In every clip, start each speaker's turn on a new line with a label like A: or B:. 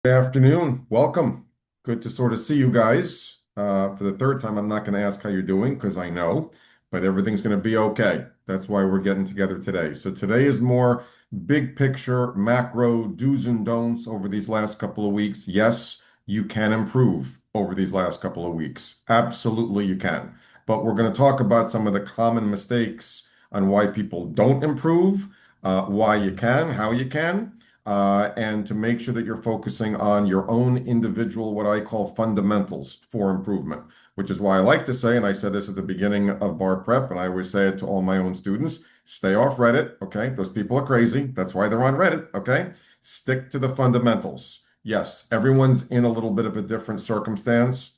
A: Good afternoon. Welcome. Good to sort of see you guys. For the third time, I'm not going to ask how you're doing because I know, but everything's going to be okay. That's why we're getting together today. So today is more big picture, macro do's and don'ts over these last couple of weeks. Yes, you can improve over these last couple of weeks. Absolutely, you can. But we're going to talk about some of the common mistakes on why people don't improve, why you can, how you can, and to make sure that you're focusing on your own individual, what I call fundamentals for improvement, which is why I like to say, and I said this at the beginning of bar prep, and I always say it to all my own students, stay off Reddit, okay? Those people are crazy. That's why they're on Reddit, okay? Stick to the fundamentals. Yes, everyone's in a little bit of a different circumstance.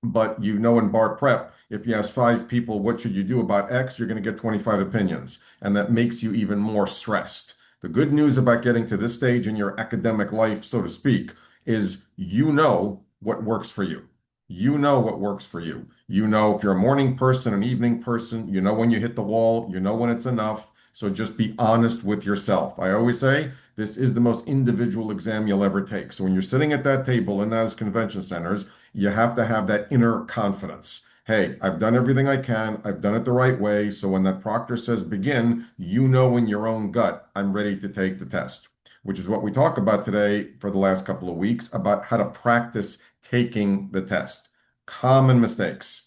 A: But you know, in bar prep, if you ask five people, what should you do about X, you're going to get 25 opinions. And that makes you even more stressed. The good news about getting to this stage in your academic life, so to speak, is you know what works for you. You know what works for you. You know if you're a morning person, an evening person, you know when you hit the wall, you know when it's enough. So just be honest with yourself. I always say this is the most individual exam you'll ever take. So when you're sitting at that table in those convention centers, you have to have that inner confidence. Hey, I've done everything I can. I've done it the right way. So when that proctor says begin, you know in your own gut, I'm ready to take the test, which is what we talk about today for the last couple of weeks about how to practice taking the test. Common mistakes.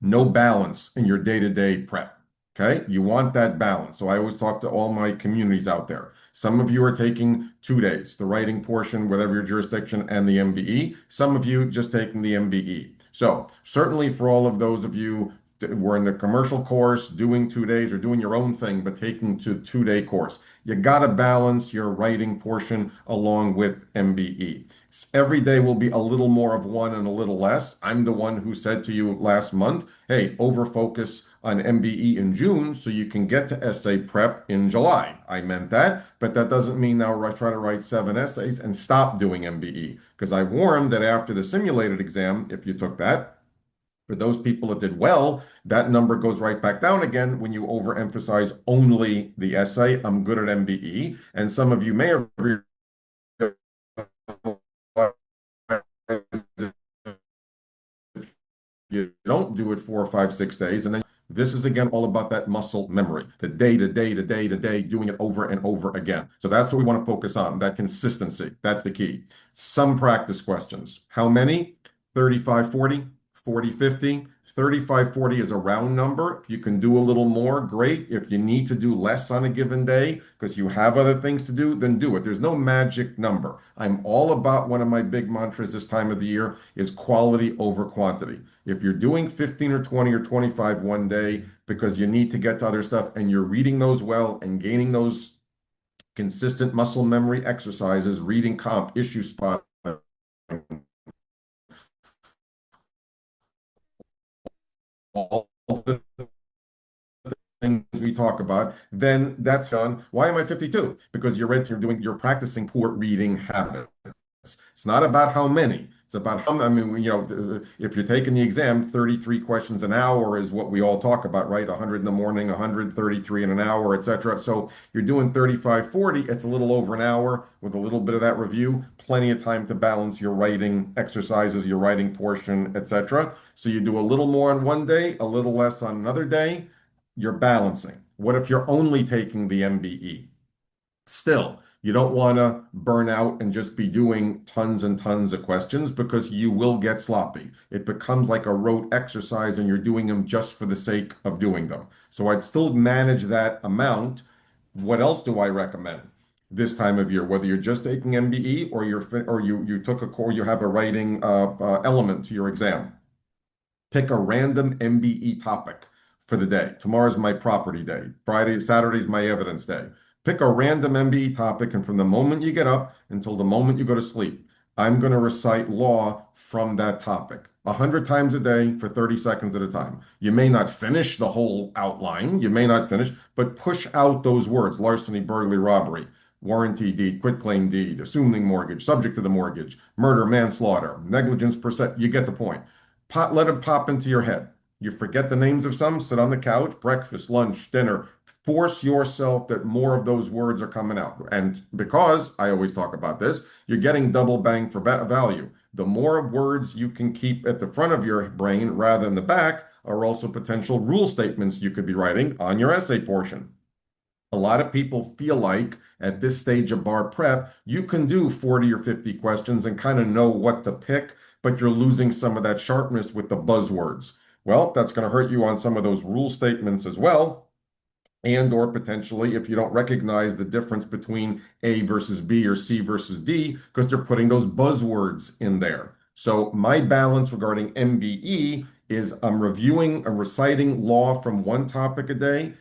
A: No balance in your day-to-day prep. Okay, you want that balance. So I always talk to all my communities out there. Some of you are taking 2 days, the writing portion, whatever your jurisdiction, and the MBE. Some of you just taking the MBE. So certainly for all of those of you that were in the commercial course, doing 2 days or doing your own thing, but taking to 2 day course, you got to balance your writing portion along with MBE. Every day will be a little more of one and a little less. I'm the one who said to you last month, hey, over focus on MBE in June so you can get to essay prep in July. I meant that, but that doesn't mean now try to write 7 essays and stop doing MBE because I warned that after the simulated exam, if you took that, for those people that did well, that number goes right back down again when you overemphasize only the essay. I'm good at MBE, and some of you may have you don't do it 4 or 5, 6 days, and then this is again all about that muscle memory, the day to day to day to day, doing it over and over again. So that's what we want to focus on, that consistency. That's the key. Some practice questions. How many? 35, 40, 40, 50. 35, 40 is a round number. If you can do a little more, great. If you need to do less on a given day because you have other things to do, then do it. There's no magic number. I'm all about one of my big mantras this time of the year is quality over quantity. If you're doing 15 or 20 or 25 one day because you need to get to other stuff and you're reading those well and gaining those consistent muscle memory exercises, reading comp, issue spot, all the things we talk about, then that's done. Why am I 52? Because you're practicing poor reading habits. It's not about how many. It's about how, I mean, if you're taking the exam, 33 questions an hour is what we all talk about, right? 100 in the morning, 133 in an hour, etc. So you're doing 35, 40. It's a little over an hour with a little bit of that review, plenty of time to balance your writing exercises, your writing portion, etc. So you do a little more on one day, a little less on another day. You're balancing. What if you're only taking the MBE? Still, you don't want to burn out and just be doing tons and tons of questions because you will get sloppy. It becomes like a rote exercise and you're doing them just for the sake of doing them. So I'd still manage that amount. What else do I recommend this time of year? Whether you're just taking MBE or you took a core, you have a writing element to your exam. Pick a random MBE topic for the day. Tomorrow's my property day. Saturday's my evidence day. Pick a random MBE topic, and from the moment you get up until the moment you go to sleep, I'm going to recite law from that topic 100 times a day for 30 seconds at a time. You may not finish the whole outline, you may not finish, but push out those words: larceny, burglary, robbery, warranty deed, quitclaim deed, assuming mortgage, subject to the mortgage, murder, manslaughter, negligence per se. You get the point. Let it pop into your head. You forget the names of some, sit on the couch, breakfast, lunch, dinner. Force yourself that more of those words are coming out. And because I always talk about this, you're getting double bang for value. The more words you can keep at the front of your brain rather than the back are also potential rule statements you could be writing on your essay portion. A lot of people feel like at this stage of bar prep, you can do 40 or 50 questions and kind of know what to pick, but you're losing some of that sharpness with the buzzwords. Well, that's going to hurt you on some of those rule statements as well, and or potentially if you don't recognize the difference between A versus B or C versus D because they're putting those buzzwords in there. So my balance regarding MBE is I'm reviewing and reciting law from one topic a day,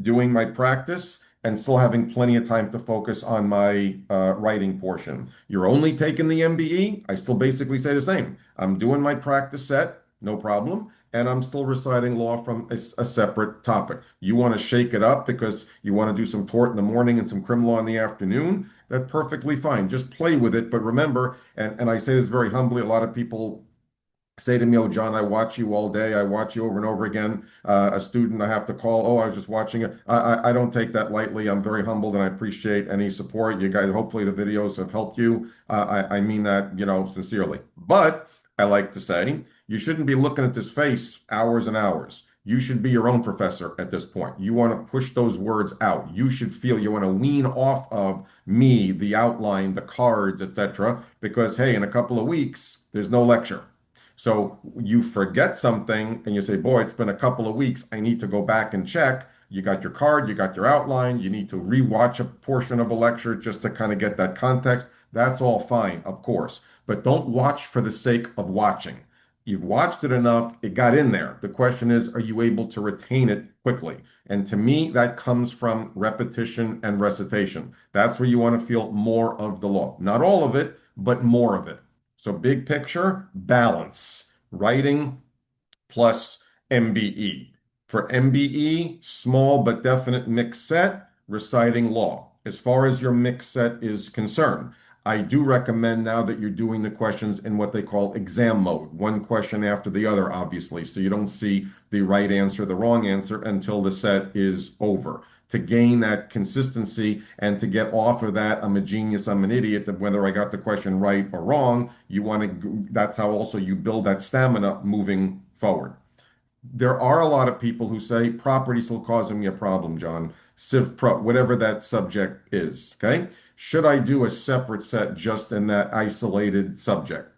A: doing my practice, and still having plenty of time to focus on my writing portion. You're only taking the MBE, I still basically say the same. I'm doing my practice set, no problem, and I'm still reciting law from a separate topic. You want to shake it up because you want to do some tort in the morning and some crim law in the afternoon, that's perfectly fine. Just play with it. But remember, and I say this very humbly, a lot of people say to me, "Oh, John, I watch you all day. I watch you over and over again." A student I have to call, "Oh, I was just watching it." I don't take that lightly. I'm very humbled and I appreciate any support. You guys, hopefully the videos have helped you. I mean that, sincerely. But I like to say, you shouldn't be looking at this face hours and hours. You should be your own professor at this point. You want to push those words out. You should feel you want to wean off of me, the outline, the cards, etc. Because, hey, in a couple of weeks, there's no lecture. So you forget something and you say, boy, it's been a couple of weeks. I need to go back and check. You got your card, you got your outline, you need to rewatch a portion of a lecture just to kind of get that context. That's all fine, of course. But don't watch for the sake of watching. You've watched it enough, it got in there. The question is, are you able to retain it quickly? And to me, that comes from repetition and recitation. That's where you want to feel more of the law. Not all of it, but more of it. So big picture, balance, writing plus MBE. For MBE, small but definite mix set, reciting law. As far as your mix set is concerned, I do recommend now that you're doing the questions in what they call exam mode, one question after the other, obviously, so you don't see the right answer, the wrong answer until the set is over. To gain that consistency and to get off of that, I'm a genius, I'm an idiot, that whether I got the question right or wrong, that's how also you build that stamina moving forward. There are a lot of people who say property's still causing me a problem, John. Civ Pro, whatever that subject is. Okay. Should I do a separate set just in that isolated subject?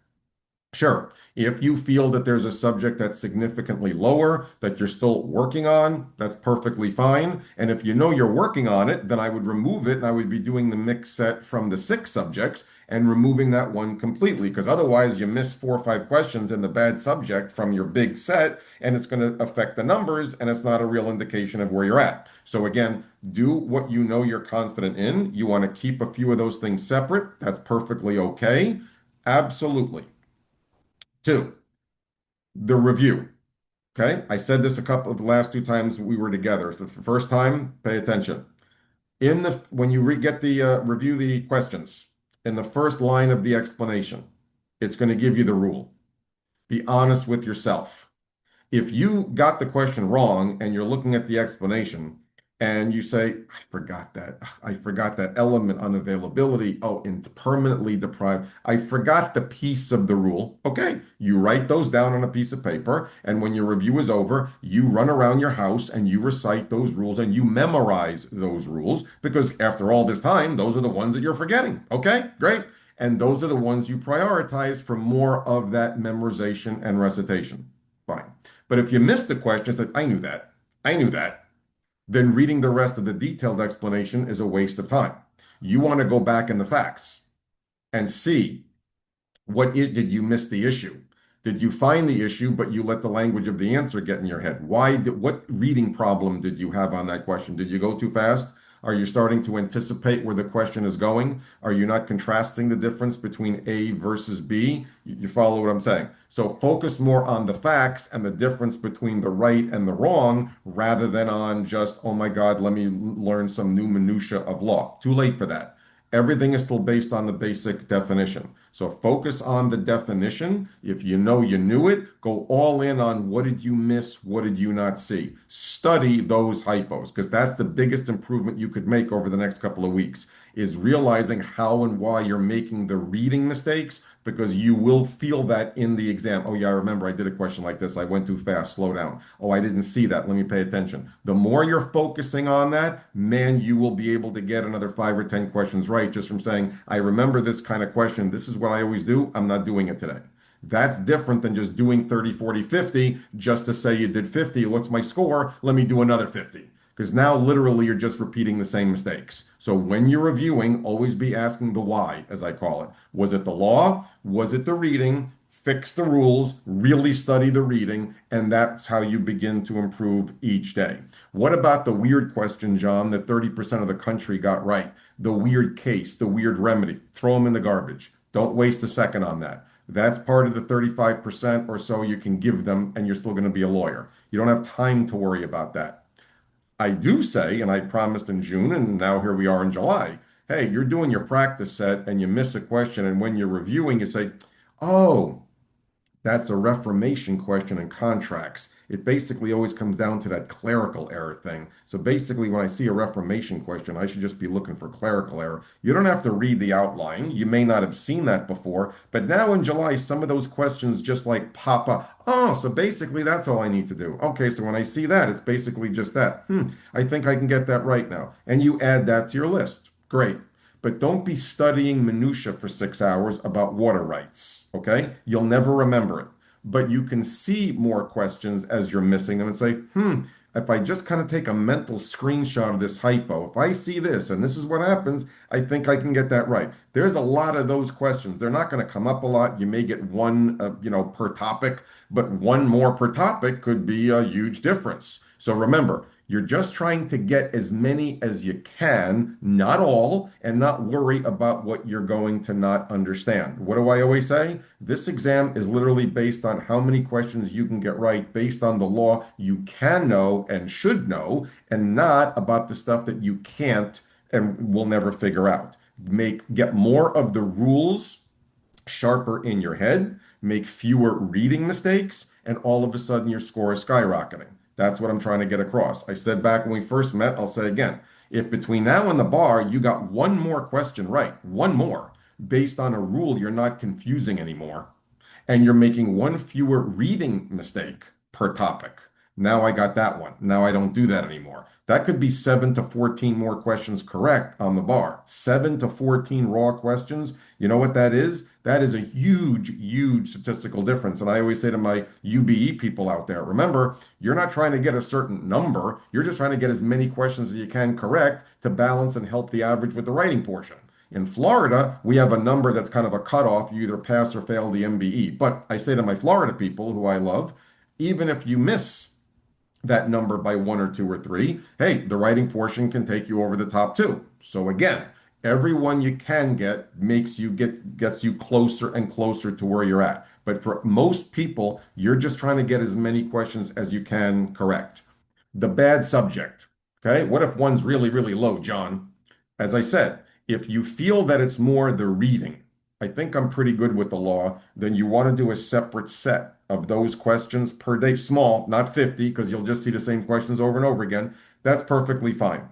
A: Sure. If you feel that there's a subject that's significantly lower that you're still working on, that's perfectly fine. And if you know you're working on it, then I would remove it and I would be doing the mix set from the 6 subjects and removing that one completely. Because otherwise, you miss 4 or 5 questions in the bad subject from your big set, and it's going to affect the numbers, and it's not a real indication of where you're at. So, again, do what you know you're confident in. You want to keep a few of those things separate. That's perfectly okay. Absolutely. 2, the review. Okay. I said this a couple of the last 2 times we were together. So the first time, pay attention. When you get the review the questions, in the first line of the explanation, it's going to give you the rule. Be honest with yourself. If you got the question wrong and you're looking at the explanation and you say, I forgot that. I forgot that element unavailability. Oh, and permanently deprived. I forgot the piece of the rule. Okay, you write those down on a piece of paper. And when your review is over, you run around your house and you recite those rules and you memorize those rules because after all this time, those are the ones that you're forgetting. Okay, great. And those are the ones you prioritize for more of that memorization and recitation. Fine. But if you miss the question, it's like, I knew that. I knew that. Then reading the rest of the detailed explanation is a waste of time. You want to go back in the facts and see did you miss the issue? Did you find the issue, but you let the language of the answer get in your head? What reading problem did you have on that question? Did you go too fast? Are you starting to anticipate where the question is going? Are you not contrasting the difference between A versus B? You follow what I'm saying? So focus more on the facts and the difference between the right and the wrong rather than on just, oh my God, let me learn some new minutia of law. Too late for that. Everything is still based on the basic definition. So focus on the definition. If you know you knew it, go all in on what did you miss, what did you not see. Study those hypos because that's the biggest improvement you could make over the next couple of weeks is realizing how and why you're making the reading mistakes because you will feel that in the exam. Oh, yeah, I remember I did a question like this. I went too fast. Slow down. Oh, I didn't see that. Let me pay attention. The more you're focusing on that, man, you will be able to get another 5 or 10 questions right just from saying, I remember this kind of question. This is what I always do. I'm not doing it today. That's different than just doing 30, 40, 50 just to say you did 50. What's my score? Let me do another 50. Because now literally you're just repeating the same mistakes. So when you're reviewing, always be asking the why, as I call it. Was it the law? Was it the reading? Fix the rules, really study the reading, and that's how you begin to improve each day. What about the weird question, John, that 30% of the country got right? The weird case, the weird remedy. Throw them in the garbage. Don't waste a second on that. That's part of the 35% or so you can give them, and you're still going to be a lawyer. You don't have time to worry about that. I do say, and I promised in June, and now here we are in July. Hey, you're doing your practice set and you miss a question, and when you're reviewing, you say, oh, that's a reformation question in contracts. It basically always comes down to that clerical error thing. So basically, when I see a reformation question, I should just be looking for clerical error. You don't have to read the outline. You may not have seen that before, but now in July, some of those questions just like pop up. Oh, so basically that's all I need to do. Okay, so when I see that, it's basically just that. I think I can get that right now. And you add that to your list. Great. But don't be studying minutia for 6 hours about water rights, okay? You'll never remember it. But you can see more questions as you're missing them and say, if I just kind of take a mental screenshot of this hypo, if I see this and this is what happens, I think I can get that right. There's a lot of those questions. They're not going to come up a lot. You may get one, per topic, but one more per topic could be a huge difference. So remember, you're just trying to get as many as you can, not all, and not worry about what you're going to not understand. What do I always say? This exam is literally based on how many questions you can get right based on the law you can know and should know, and not about the stuff that you can't and will never figure out. Get more of the rules sharper in your head, make fewer reading mistakes, and all of a sudden your score is skyrocketing. That's what I'm trying to get across. I said back when we first met, I'll say again, if between now and the bar you got one more question right, one more, based on a rule you're not confusing anymore, and you're making one fewer reading mistake per topic. Now I got that one. Now I don't do that anymore. That could be 7 to 14 more questions correct on the bar. 7 to 14 raw questions. You know what that is? That is a huge, huge statistical difference. And I always say to my UBE people out there, remember, you're not trying to get a certain number. You're just trying to get as many questions as you can correct to balance and help the average with the writing portion. In Florida, we have a number that's kind of a cutoff. You either pass or fail the MBE. But I say to my Florida people, who I love, even if you miss that number by one or two or three, hey, the writing portion can take you over the top two. So again, every one you can get gets you closer and closer to where you're at. But for most people, you're just trying to get as many questions as you can correct. The bad subject. Okay, what if one's really, really low, John? As I said, if you feel that it's more the reading, I think I'm pretty good with the law, then you want to do a separate set of those questions per day, small, not 50, because you'll just see the same questions over and over again. That's perfectly fine.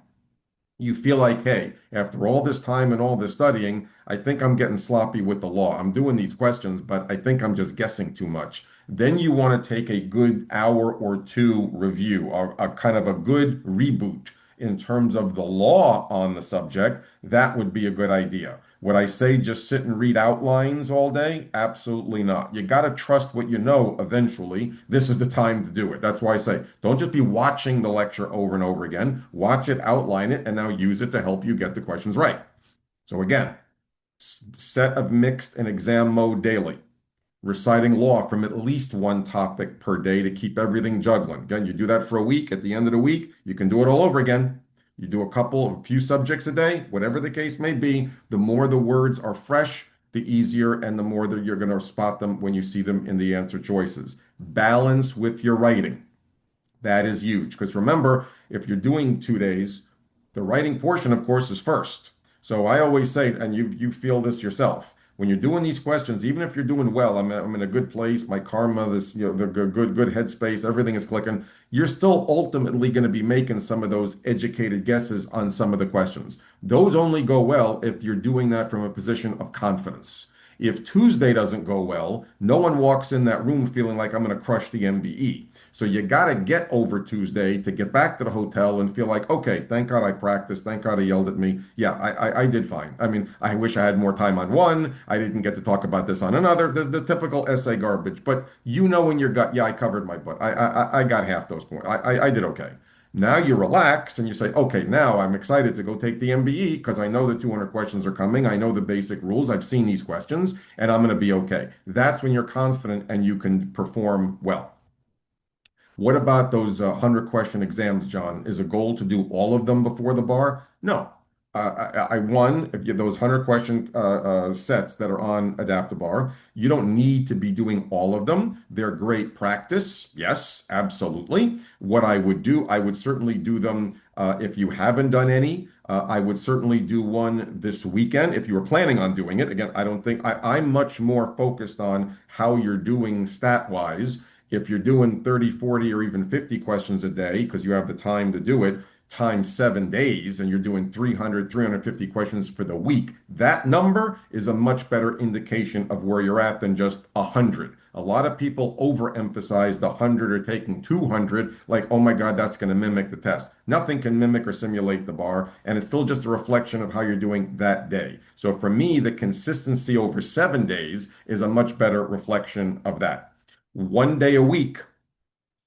A: You feel like, hey, after all this time and all this studying, I think I'm getting sloppy with the law. I'm doing these questions, but I think I'm just guessing too much. Then you want to take a good hour or two review, or a kind of a good reboot in terms of the law on the subject. That would be a good idea. Would I say just sit and read outlines all day? Absolutely not. You got to trust what you know eventually. This is the time to do it. That's why I say don't just be watching the lecture over and over again. Watch it, outline it, and now use it to help you get the questions right. So again, set of mixed and exam mode daily. Reciting law from at least one topic per day to keep everything juggling. Again, you do that for a week. At the end of the week, you can do it all over again. You do a few subjects a day, whatever the case may be. The more the words are fresh, the easier and the more that you're going to spot them when you see them in the answer choices. Balance with your writing. That is huge because remember, if you're doing 2 days, the writing portion, of course, is first. So I always say, and you feel this yourself, when you're doing these questions, even if you're doing well, I'm in a good place, my karma, this, the good headspace, everything is clicking, you're still ultimately going to be making some of those educated guesses on some of the questions. Those only go well if you're doing that from a position of confidence. If Tuesday doesn't go well, no one walks in that room feeling like I'm going to crush the MBE. So you got to get over Tuesday to get back to the hotel and feel like, okay, thank God I practiced. Thank God he yelled at me. Yeah, I did fine. I mean, I wish I had more time on one. I didn't get to talk about this on another. There's the typical essay garbage. But you know in your gut, yeah, I covered my butt. I got half those points. I did okay. Now you relax and you say, okay, now I'm excited to go take the MBE because I know the 200 questions are coming. I know the basic rules. I've seen these questions and I'm going to be okay. That's when you're confident and you can perform well. What about those 100 question exams, John? Is a goal to do all of them before the bar? No. I won if you, those 100 question sets that are on AdaptiBar. You don't need to be doing all of them. They're great practice. Yes, absolutely. What I would do, I would certainly do them if you haven't done any. I would certainly do one this weekend if you were planning on doing it. Again, I don't think I'm much more focused on how you're doing stat wise. If you're doing 30, 40, or even 50 questions a day because you have the time to do it, times 7 days, and you're doing 300, 350 questions for the week, that number is a much better indication of where you're at than just 100. A lot of people overemphasize the 100 or taking 200, like, oh my God, that's going to mimic the test. Nothing can mimic or simulate the bar, and it's still just a reflection of how you're doing that day. So for me, the consistency over 7 days is a much better reflection of that. One day a week,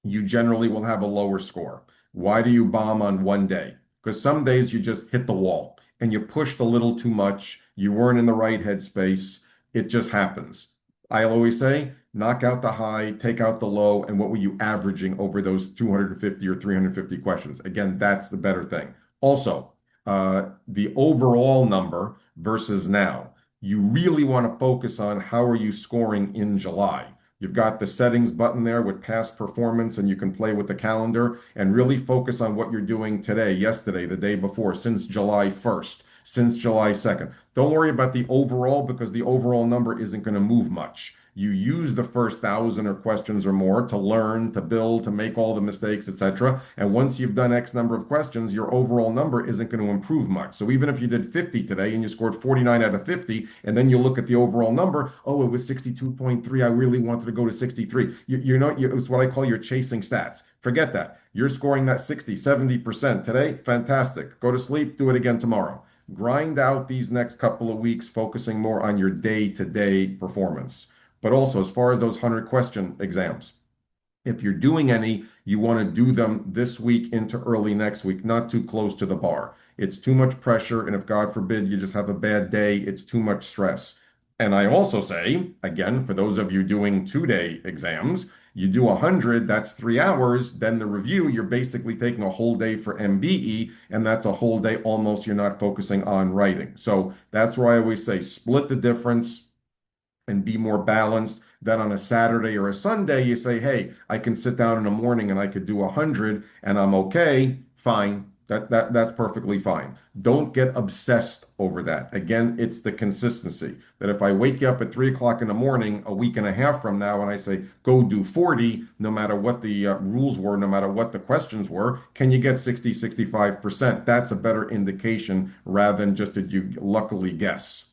A: you generally will have a lower score. Why do you bomb on one day? Because some days you just hit the wall and you pushed a little too much. You weren't in the right headspace. It just happens. I always say, knock out the high, take out the low, and what were you averaging over those 250 or 350 questions? Again, that's the better thing. Also, the overall number versus now. You really want to focus on how are you scoring in July. You've got the settings button there with past performance, and you can play with the calendar and really focus on what you're doing today, yesterday, the day before, since July 1st, since July 2nd. Don't worry about the overall because the overall number isn't going to move much. You use the first thousand or questions or more to learn, to build, to make all the mistakes, etc. And once you've done X number of questions, your overall number isn't going to improve much. So even if you did 50 today and you scored 49 out of 50, and then you look at the overall number, oh, it was 62.3. I really wanted to go to 63. It's what I call your chasing stats. Forget that. You're scoring that 60, 70% today. Fantastic. Go to sleep, do it again tomorrow. Grind out these next couple of weeks, focusing more on your day-to-day performance. But also, as far as those 100 question exams, if you're doing any, you want to do them this week into early next week, not too close to the bar. It's too much pressure. And if God forbid you just have a bad day, it's too much stress. And I also say, again, for those of you doing 2 day exams, you do 100, that's 3 hours. Then the review, you're basically taking a whole day for MBE, and that's a whole day almost you're not focusing on writing. So that's where I always say split the difference and be more balanced. Then on a Saturday or a Sunday, you say, hey, I can sit down in the morning and I could do 100 and I'm okay. Fine. That's perfectly fine. Don't get obsessed over that. Again, it's the consistency that if I wake you up at 3 o'clock in the morning a week and a half from now and I say, go do 40, no matter what the rules were, no matter what the questions were, can you get 60, 65%? That's a better indication rather than just that you luckily guess.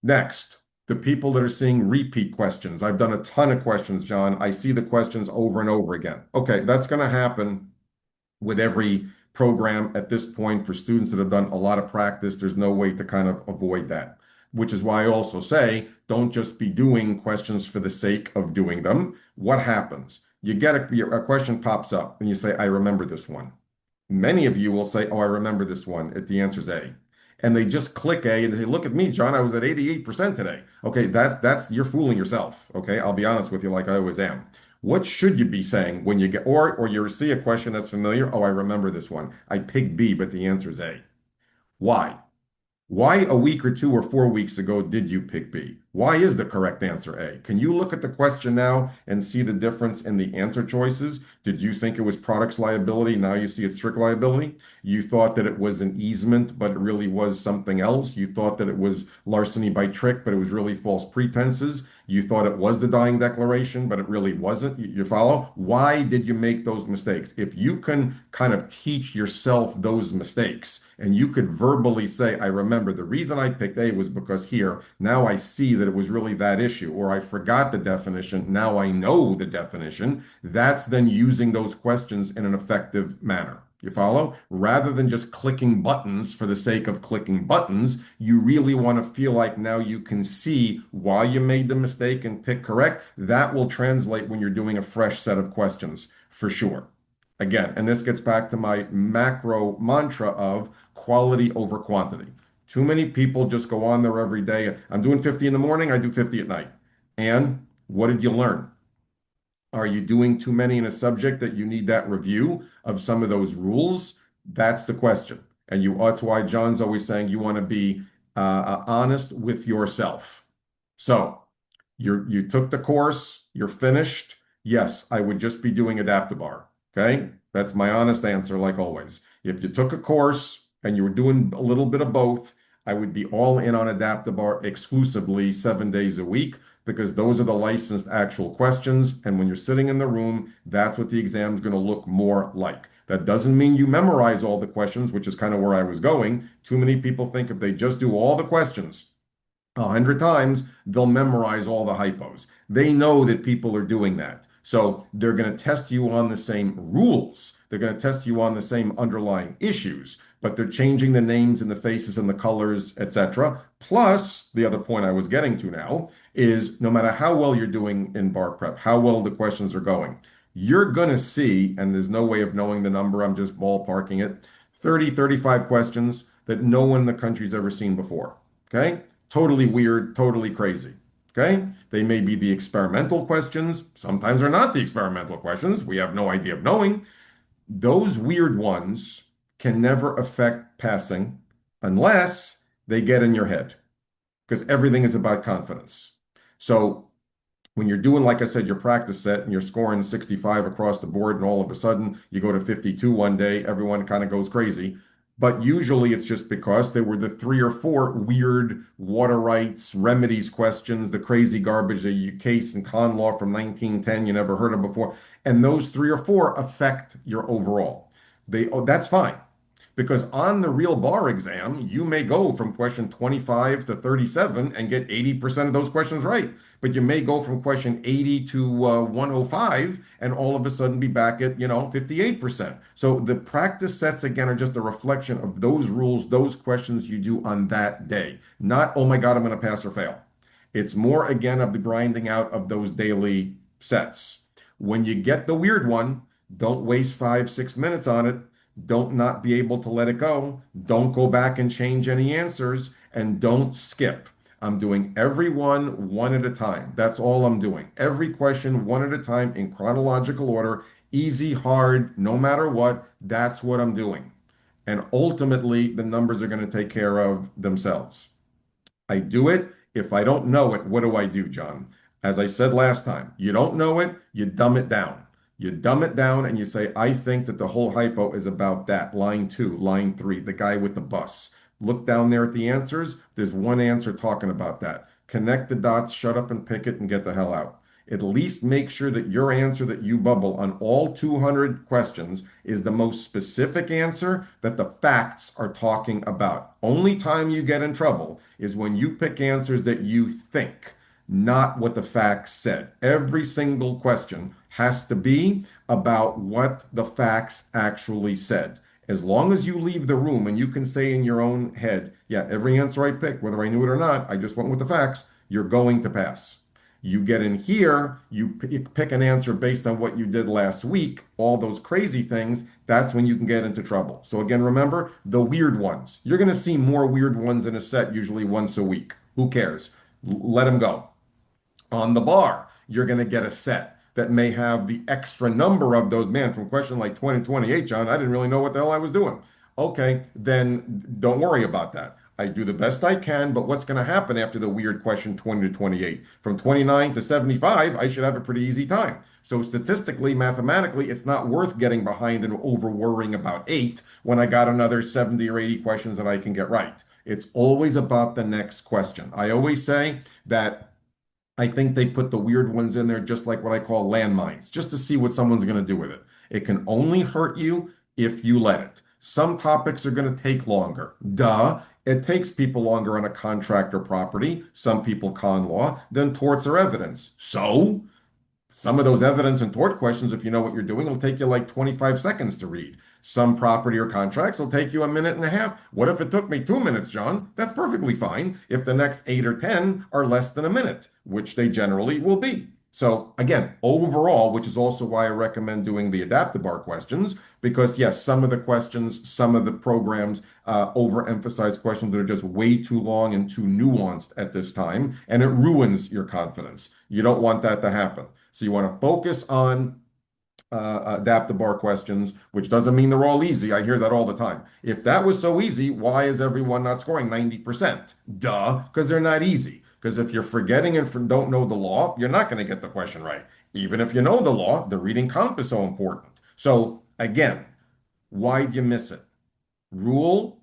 A: Next, the people that are seeing repeat questions. I've done a ton of questions, John. I see the questions over and over again. Okay, that's going to happen with every program at this point for students that have done a lot of practice. There's no way to kind of avoid that, which is why I also say don't just be doing questions for the sake of doing them. What happens? You get a question pops up and you say, I remember this one. Many of you will say, oh, I remember this one. The answer is A. And they just click A and they say, look at me, John, I was at 88% today. Okay, that's you're fooling yourself. Okay, I'll be honest with you, like I always am. What should you be saying when you get or you see a question that's familiar? Oh, I remember this one. I picked B, but the answer is A. Why? Why a week or 2 or 4 weeks ago did you pick B? Why is the correct answer A? Can you look at the question now and see the difference in the answer choices? Did you think it was products liability? Now you see it's strict liability. You thought that it was an easement, but it really was something else. You thought that it was larceny by trick, but it was really false pretenses. You thought it was the dying declaration, but it really wasn't. You follow? Why did you make those mistakes? If you can kind of teach yourself those mistakes and you could verbally say, I remember the reason I picked A was because here, now I see that it was really that issue, or I forgot the definition, now I know the definition. That's then using those questions in an effective manner. You follow? Rather than just clicking buttons for the sake of clicking buttons, you really want to feel like now you can see why you made the mistake and pick correct. That will translate when you're doing a fresh set of questions for sure. Again, and this gets back to my macro mantra of quality over quantity. Too many people just go on there every day. I'm doing 50 in the morning, I do 50 at night. And what did you learn? Are you doing too many in a subject that you need that review of some of those rules? That's the question. And that's why John's always saying you want to be honest with yourself. So you took the course, you're finished. Yes, I would just be doing AdaptiBar. Okay. That's my honest answer, like always. If you took a course and you were doing a little bit of both, I would be all in on AdaptiBar exclusively 7 days a week because those are the licensed actual questions. And when you're sitting in the room, that's what the exam is going to look more like. That doesn't mean you memorize all the questions, which is kind of where I was going. Too many people think if they just do all the questions 100 times, they'll memorize all the hypos. They know that people are doing that. So they're going to test you on the same rules. They're going to test you on the same underlying issues, but they're changing the names and the faces and the colors, etc. Plus, the other point I was getting to now is no matter how well you're doing in bar prep, how well the questions are going, you're going to see, and there's no way of knowing the number, I'm just ballparking it, 30, 35 questions that no one in the country's ever seen before. Okay? Totally weird, totally crazy. Okay? They may be the experimental questions. Sometimes they're not the experimental questions. We have no idea of knowing. Those weird ones can never affect passing unless they get in your head because everything is about confidence. So when you're doing, like I said, your practice set and you're scoring 65 across the board, and all of a sudden you go to 52 one day, everyone kind of goes crazy. But usually it's just because there were the 3 or 4 weird water rights, remedies questions, the crazy garbage, the case and con law from 1910 you never heard of before. And those 3 or 4 affect your overall. That's fine. Because on the real bar exam, you may go from question 25 to 37 and get 80% of those questions right. But you may go from question 80 to 105 and all of a sudden be back at, 58%. So the practice sets, again, are just a reflection of those rules, those questions you do on that day. Not, oh my God, I'm going to pass or fail. It's more, again, of the grinding out of those daily sets. When you get the weird one, don't waste 5, 6 minutes on it. Don't not be able to let it go. Don't go back and change any answers and don't skip. I'm doing every one at a time. That's all I'm doing. Every question one at a time in chronological order, easy, hard, no matter what. That's what I'm doing. And ultimately, the numbers are going to take care of themselves. I do it. If I don't know it, what do I do, John? As I said last time, you don't know it, you dumb it down. You dumb it down and you say, I think that the whole hypo is about that. Line 2, line 3, the guy with the bus. Look down there at the answers. There's one answer talking about that. Connect the dots, shut up and pick it, and get the hell out. At least make sure that your answer that you bubble on all 200 questions is the most specific answer that the facts are talking about. Only time you get in trouble is when you pick answers that you think, not what the facts said. Every single question has to be about what the facts actually said. As long as you leave the room and you can say in your own head, yeah, every answer I picked, whether I knew it or not, I just went with the facts, you're going to pass. You get in here, you pick an answer based on what you did last week, all those crazy things, that's when you can get into trouble. So again, remember the weird ones. You're going to see more weird ones in a set, usually once a week. Who cares? Let them go. On the bar, you're going to get a set that may have the extra number of those. Man, from question like 2028, John, I didn't really know what the hell I was doing. Okay, then don't worry about that. I do the best I can, but what's going to happen after the weird question 20 to 28? From 29 to 75, I should have a pretty easy time. So statistically, mathematically, it's not worth getting behind and over worrying about 8 when I got another 70 or 80 questions that I can get right. It's always about the next question. I always say that I think they put the weird ones in there just like what I call landmines, just to see what someone's going to do with it. It can only hurt you if you let it. Some topics are going to take longer. Duh. It takes people longer on a contract or property, some people con law, than torts or evidence. So, some of those evidence and tort questions, if you know what you're doing, will take you like 25 seconds to read. Some property or contracts will take you a minute and a half. What if it took me 2 minutes, John? That's perfectly fine if the next 8 or 10 are less than a minute, which they generally will be. So again, overall, which is also why I recommend doing the AdaptiBar questions, because yes, some of the questions, some of the programs overemphasize questions that are just way too long and too nuanced at this time, and it ruins your confidence. You don't want that to happen. So you want to focus on AdaptiBar questions, which doesn't mean they're all easy. I hear that all the time. If that was so easy, why is everyone not scoring 90%? Duh, because they're not easy. Because if you're forgetting and don't know the law, you're not going to get the question right. Even if you know the law, the reading comp is so important. So again, why do you miss it? Rule?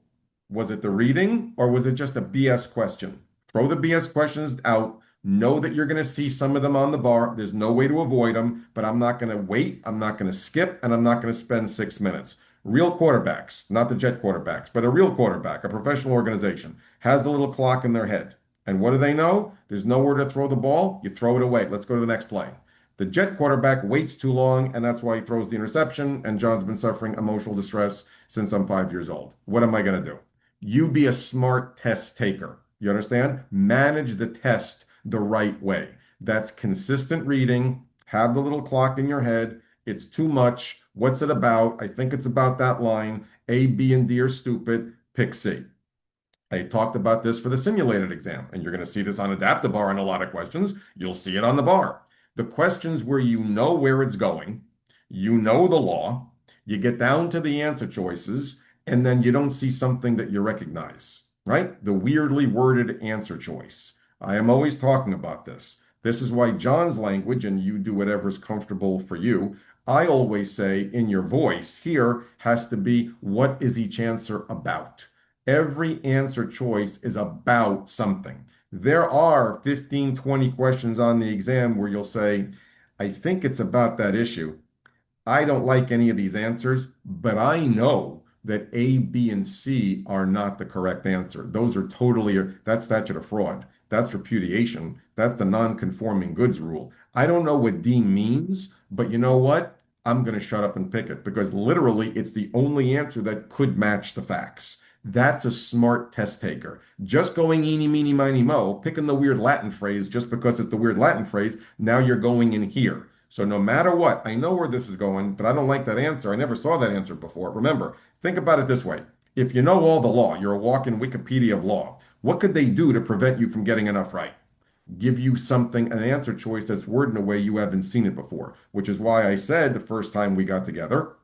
A: Was it the reading or was it just a BS question? Throw the BS questions out. Know that you're going to see some of them on the bar. There's no way to avoid them, but I'm not going to wait. I'm not going to skip, and I'm not going to spend 6 minutes. Real quarterbacks, not the jet quarterbacks, but a real quarterback, a professional organization, has the little clock in their head. And what do they know? There's nowhere to throw the ball. You throw it away. Let's go to the next play. The jet quarterback waits too long, and that's why he throws the interception. And John's been suffering emotional distress since I'm 5 years old. What am I going to do? You be a smart test taker. You understand? Manage the test the right way. That's consistent reading. Have the little clock in your head. It's too much. What's it about? I think it's about that line. A, B, and D are stupid. Pick C. I talked about this for the simulated exam, and you're going to see this on AdaptiBar in a lot of questions. You'll see it on the bar. The questions where you know where it's going, you know the law, you get down to the answer choices, and then you don't see something that you recognize, right? The weirdly worded answer choice. I am always talking about this. This is why John's language, and you do whatever's comfortable for you. I always say in your voice here has to be, what is each answer about? Every answer choice is about something. There are 15, 20 questions on the exam where you'll say, I think it's about that issue. I don't like any of these answers, but I know that A, B, and C are not the correct answer. Those are totally, that's statute of fraud. That's repudiation. That's the non-conforming goods rule. I don't know what D means, but you know what? I'm going to shut up and pick it because literally it's the only answer that could match the facts. That's a smart test taker. Just going eeny, meeny, miny, mo, picking the weird Latin phrase just because it's the weird Latin phrase, now you're going in here. So no matter what, I know where this is going, but I don't like that answer. I never saw that answer before. Remember, think about it this way. If you know all the law, you're a walking Wikipedia of law. What could they do to prevent you from getting enough right? Give you something, an answer choice that's worded in a way you haven't seen it before, which is why I said the first time we got together,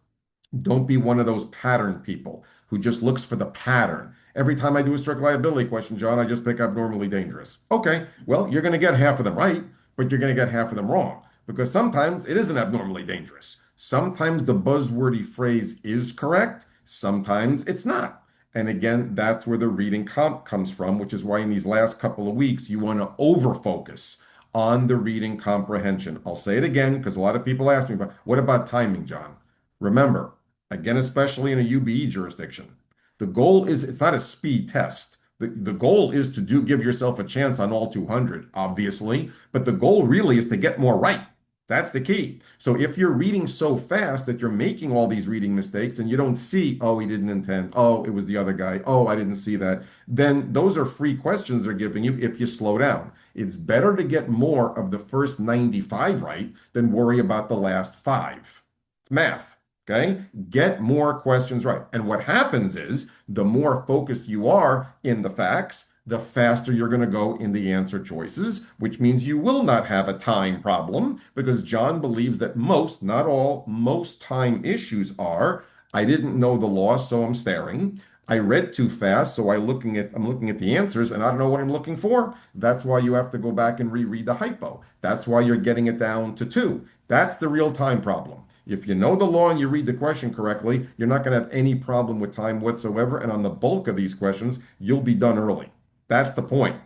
A: don't be one of those pattern people who just looks for the pattern. Every time I do a strict liability question, John, I just pick abnormally dangerous. Okay, well, you're going to get half of them right, but you're going to get half of them wrong because sometimes it isn't abnormally dangerous. Sometimes the buzzwordy phrase is correct, sometimes it's not. And again, that's where the reading comp comes from, which is why in these last couple of weeks, you want to over focus on the reading comprehension. I'll say it again because a lot of people ask me, but what about timing, John? Remember, again, especially in a UBE jurisdiction, the goal is it's not a speed test. The goal is to give yourself a chance on all 200, obviously, but the goal really is to get more right. That's the key. So if you're reading so fast that you're making all these reading mistakes and you don't see, oh, he didn't intend, oh, it was the other guy, oh, I didn't see that, then those are free questions they're giving you if you slow down. It's better to get more of the first 95 right than worry about the last five. It's math. Okay, get more questions right. And what happens is the more focused you are in the facts, the faster you're going to go in the answer choices, which means you will not have a time problem because John believes that most, not all, most time issues are I didn't know the law, so I'm staring. I read too fast, so I'm looking at the answers and I don't know what I'm looking for. That's why you have to go back and reread the hypo. That's why you're getting it down to two. That's the real time problem. If you know the law and you read the question correctly, you're not going to have any problem with time whatsoever. And on the bulk of these questions, you'll be done early. That's the point.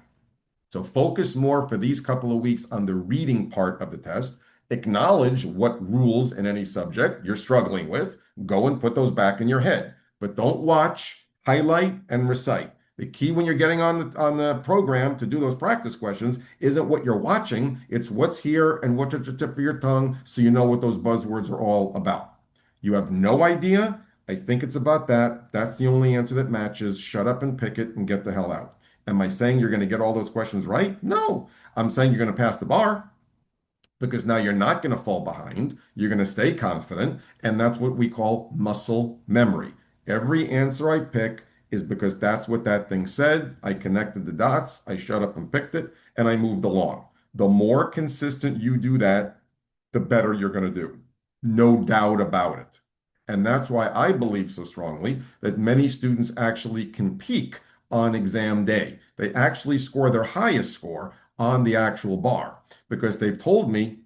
A: So focus more for these couple of weeks on the reading part of the test. Acknowledge what rules in any subject you're struggling with. Go and put those back in your head. But don't watch, highlight, and recite. The key when you're getting on the program to do those practice questions isn't what you're watching, it's what's here and what's at the tip of your tongue so you know what those buzzwords are all about. You have no idea? I think it's about that. That's the only answer that matches. Shut up and pick it and get the hell out. Am I saying you're going to get all those questions right? No. I'm saying you're going to pass the bar because now you're not going to fall behind. You're going to stay confident. And that's what we call muscle memory. Every answer I pick is because that's what that thing said. I connected the dots, I shut up and picked it, and I moved along. The more consistent you do that, the better you're going to do. No doubt about it. And that's why I believe so strongly that many students actually can peak on exam day. They actually score their highest score on the actual bar because they've told me,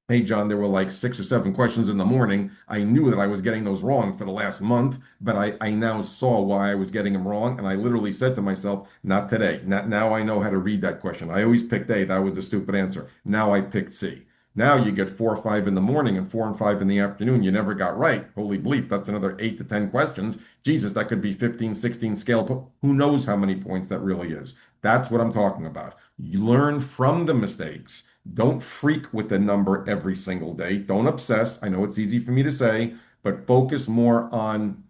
A: hey, John, there were like 6 or 7 questions in the morning. I knew that I was getting those wrong for the last month, but I now saw why I was getting them wrong. And I literally said to myself, not today. Not, now I know how to read that question. I always picked A. That was the stupid answer. Now I picked C. Now you get 4 or 5 in the morning and 4 and 5 in the afternoon. You never got right. Holy bleep, that's another 8 to 10 questions. Jesus, that could be 15, 16 scale. Who knows how many points that really is? That's what I'm talking about. You learn from the mistakes. Don't freak with the number every single day. Don't obsess. I know it's easy for me to say, but focus more on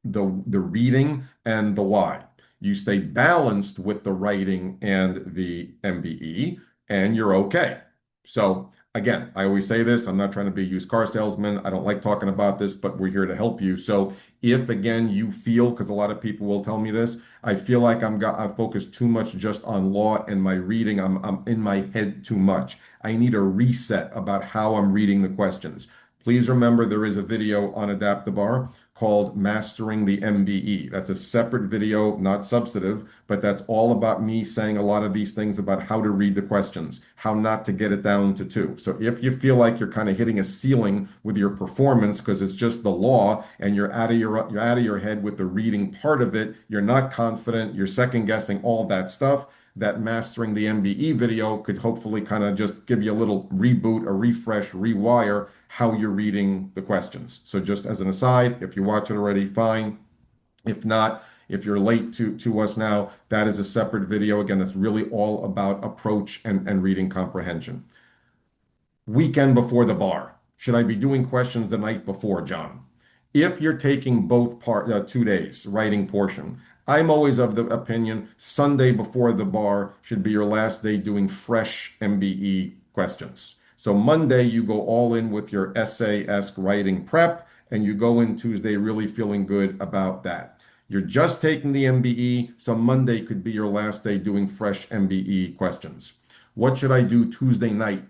A: the reading and the why. You stay balanced with the writing and the MBE, and you're okay. So again, I always say this, I'm not trying to be a used car salesman. I don't like talking about this, but we're here to help you. So if again you feel, because a lot of people will tell me this, I feel like I'm focused too much just on law and my reading. I'm in my head too much. I need a reset about how I'm reading the questions. Please remember there is a video on AdaptiBar called Mastering the MBE. That's a separate video, not substantive, but that's all about me saying a lot of these things about how to read the questions, how not to get it down to two. So if you feel like you're kind of hitting a ceiling with your performance because it's just the law and you're out of your head with the reading part of it, you're not confident, you're second guessing all that stuff, that Mastering the MBE video could hopefully kind of just give you a little reboot, a refresh, rewire how you're reading the questions. So just as an aside, if you watch it already, fine. If not, if you're late to us now, that is a separate video. Again, that's really all about approach and reading comprehension. Weekend before the bar. Should I be doing questions the night before, John? If you're taking both 2 days, writing portion, I'm always of the opinion Sunday before the bar should be your last day doing fresh MBE questions. So Monday, you go all in with your essay-esque writing prep, and you go in Tuesday really feeling good about that. You're just taking the MBE, so Monday could be your last day doing fresh MBE questions. What should I do Tuesday night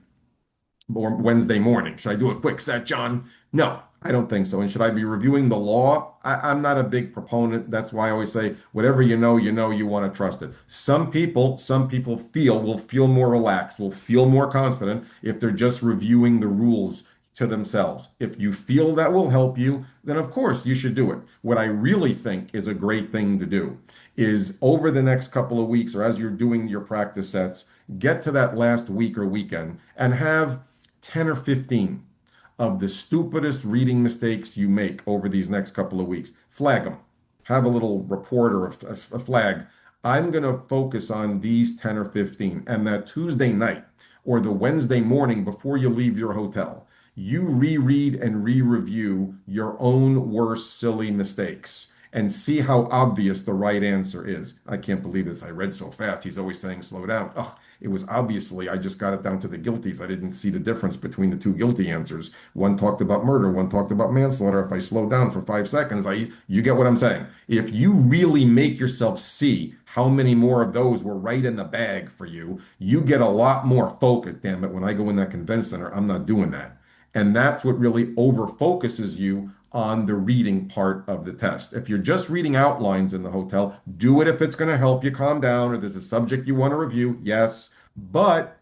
A: or Wednesday morning? Should I do a quick set, John? No, I don't think so. And should I be reviewing the law? I'm not a big proponent. That's why I always say, whatever you know, you want to trust it. Some people will feel more relaxed, will feel more confident if they're just reviewing the rules to themselves. If you feel that will help you, then of course you should do it. What I really think is a great thing to do is over the next couple of weeks or as you're doing your practice sets, get to that last week or weekend and have 10 or 15 of the stupidest reading mistakes you make over these next couple of weeks. Flag them. Have a little report or a flag. I'm going to focus on these 10 or 15. And that Tuesday night or the Wednesday morning before you leave your hotel, you reread and re-review your own worst silly mistakes and see how obvious the right answer is. I can't believe this. I read so fast. He's always saying slow down. Oh, it was obviously, I just got it down to the guilties. I didn't see the difference between the two guilty answers. One talked about murder, one talked about manslaughter. If I slow down for 5 seconds, you get what I'm saying. If you really make yourself see how many more of those were right in the bag for you, you get a lot more focus. Damn it, when I go in that convention center, I'm not doing that. And that's what really over focuses you on the reading part of the test. If you're just reading outlines in the hotel, do it if it's going to help you calm down or there's a subject you want to review, yes. But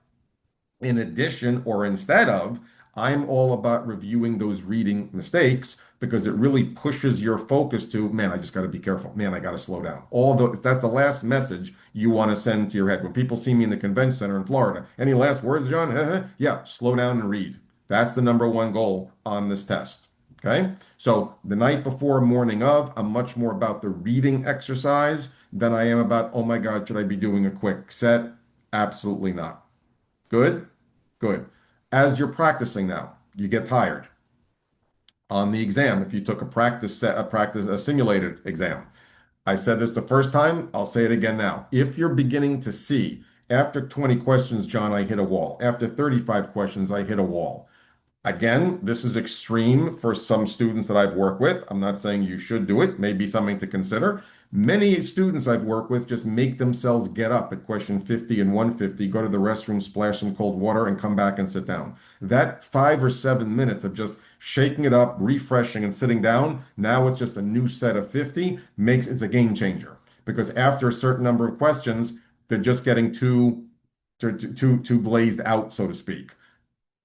A: in addition or instead of, I'm all about reviewing those reading mistakes because it really pushes your focus to, man, I just got to be careful. Man, I got to slow down. Although if that's the last message you want to send to your head. When people see me in the convention center in Florida, any last words, John? Yeah, slow down and read. That's the number one goal on this test. Okay. So the night before, morning of, I'm much more about the reading exercise than I am about, oh my God, should I be doing a quick set? Absolutely not. Good? Good. As you're practicing now, you get tired. On the exam, if you took a a simulated exam, I said this the first time, I'll say it again now. If you're beginning to see after 20 questions, John, I hit a wall. After 35 questions, I hit a wall. Again, this is extreme for some students that I've worked with. I'm not saying you should do it, maybe something to consider. Many students I've worked with just make themselves get up at question 50 and 150, go to the restroom, splash some cold water, and come back and sit down. That 5 or 7 minutes of just shaking it up, refreshing, and sitting down, now it's just a new set of 50, it's a game changer. Because after a certain number of questions, they're just getting too glazed out, so to speak.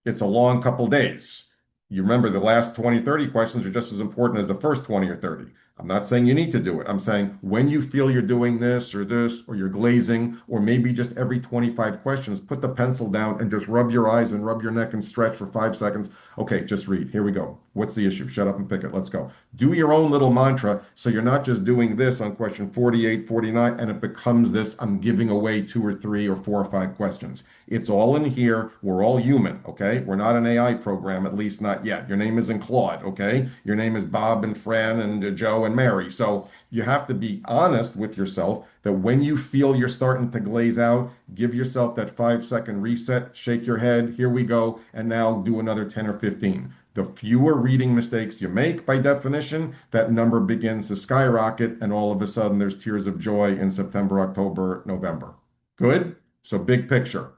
A: It's a long couple days. You remember the last 20, 30 questions are just as important as the first 20 or 30. I'm not saying you need to do it. I'm saying when you feel you're doing this, or you're glazing, or maybe just every 25 questions, put the pencil down and just rub your eyes and rub your neck and stretch for 5 seconds. Okay, just read. Here we go. What's the issue? Shut up and pick it. Let's go. Do your own little mantra so you're not just doing this on question 48, 49, and it becomes this, I'm giving away 2 or 3 or 4 or 5 questions. It's all in here. We're all human, okay? We're not an AI program, at least not yet. Your name isn't Claude, okay? Your name is Bob and Fran and Joe and Mary. So you have to be honest with yourself that when you feel you're starting to glaze out, give yourself that 5 second reset, shake your head, here we go, and now do another 10 or 15. The fewer reading mistakes you make, by definition, that number begins to skyrocket, and all of a sudden there's tears of joy in September, October, November. Good? So big picture.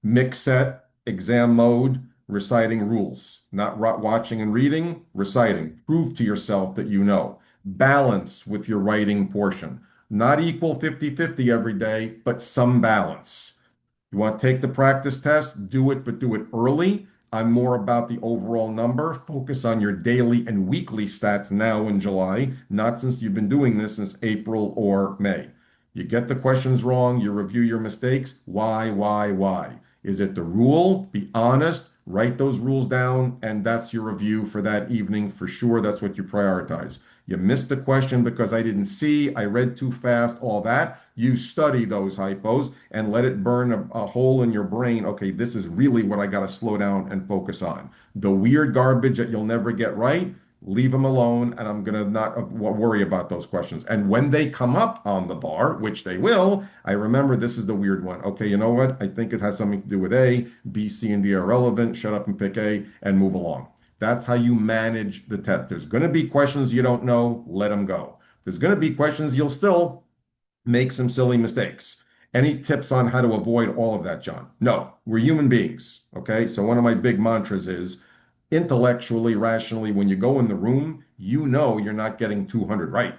A: Mix set, exam mode, reciting rules. Not watching and reading, reciting. Prove to yourself that you know. Balance with your writing portion. Not equal 50-50 every day, but some balance. You want to take the practice test, do it, but do it early. I'm more about the overall number. Focus on your daily and weekly stats now in July, not since you've been doing this since April or May. You get the questions wrong, you review your mistakes. Why? Is it the rule? Be honest, write those rules down, and that's your review for that evening. For sure, that's what you prioritize. You missed the question because I didn't see, I read too fast, all that. You study those hypos and let it burn a hole in your brain. Okay, this is really what I got to slow down and focus on. The weird garbage that you'll never get right, leave them alone, and I'm going to not worry about those questions. And when they come up on the bar, which they will, I remember this is the weird one. Okay, you know what? I think it has something to do with A, B, C, and D are relevant. Shut up and pick A and move along. That's how you manage the test. There's going to be questions you don't know, let them go. There's going to be questions you'll still make some silly mistakes. Any tips on how to avoid all of that, John? No, we're human beings. Okay. So one of my big mantras is intellectually, rationally, when you go in the room, you know you're not getting 200 right,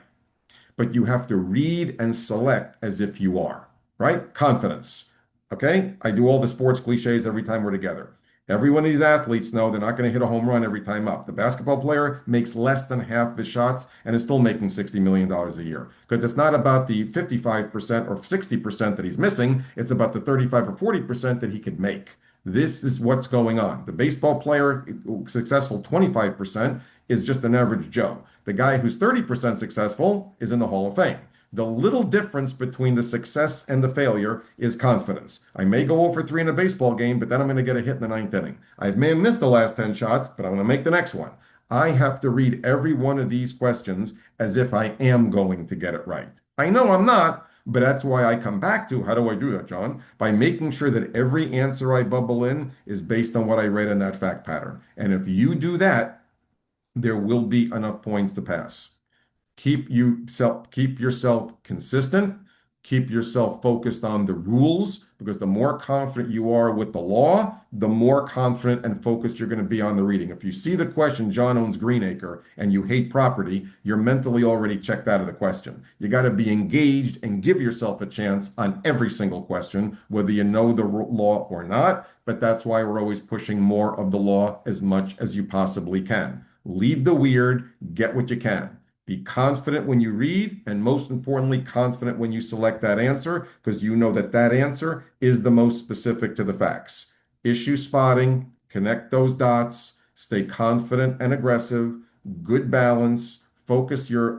A: but you have to read and select as if you are, right? Confidence. Okay. I do all the sports cliches every time we're together. Every one of these athletes know they're not going to hit a home run every time up. The basketball player makes less than half of his shots and is still making $60 million a year because it's not about the 55% or 60% that he's missing. It's about the 35 or 40% that he could make. This is what's going on. The baseball player, successful 25%, is just an average Joe. The guy who's 30% successful is in the Hall of Fame. The little difference between the success and the failure is confidence. I may go over 3 in a baseball game, but then I'm going to get a hit in the ninth inning. I may have missed the last 10 shots, but I'm going to make the next one. I have to read every one of these questions as if I am going to get it right. I know I'm not, but that's why I come back to how do I do that, John? By making sure that every answer I bubble in is based on what I read in that fact pattern. And if you do that, there will be enough points to pass. Keep yourself consistent. Keep yourself focused on the rules because the more confident you are with the law, the more confident and focused you're going to be on the reading. If you see the question, John owns Greenacre, and you hate property, you're mentally already checked out of the question. You got to be engaged and give yourself a chance on every single question, whether you know the law or not. But that's why we're always pushing more of the law as much as you possibly can. Leave the weird, get what you can. Be confident when you read, and most importantly, confident when you select that answer, because you know that that answer is the most specific to the facts. Issue spotting, connect those dots, stay confident and aggressive, good balance, focus your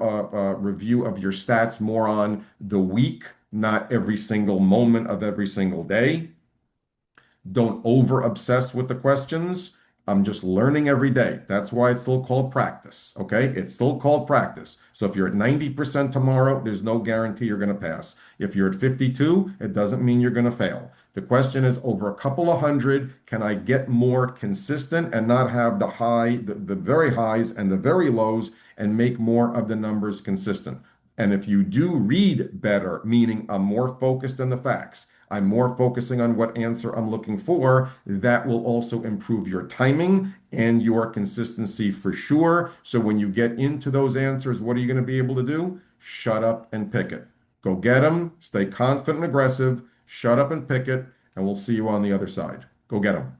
A: review of your stats more on the week, not every single moment of every single day. Don't over obsess with the questions. I'm just learning every day. That's why it's still called practice. Okay. It's still called practice. So if you're at 90% tomorrow, there's no guarantee you're going to pass. If you're at 52, it doesn't mean you're going to fail. The question is over a couple of hundred, can I get more consistent and not have the very highs and the very lows and make more of the numbers consistent? And if you do read better, meaning I'm more focused on the facts, I'm more focusing on what answer I'm looking for, that will also improve your timing and your consistency for sure. So when you get into those answers, what are you going to be able to do? Shut up and pick it. Go get them, stay confident and aggressive, shut up and pick it, and we'll see you on the other side. Go get them.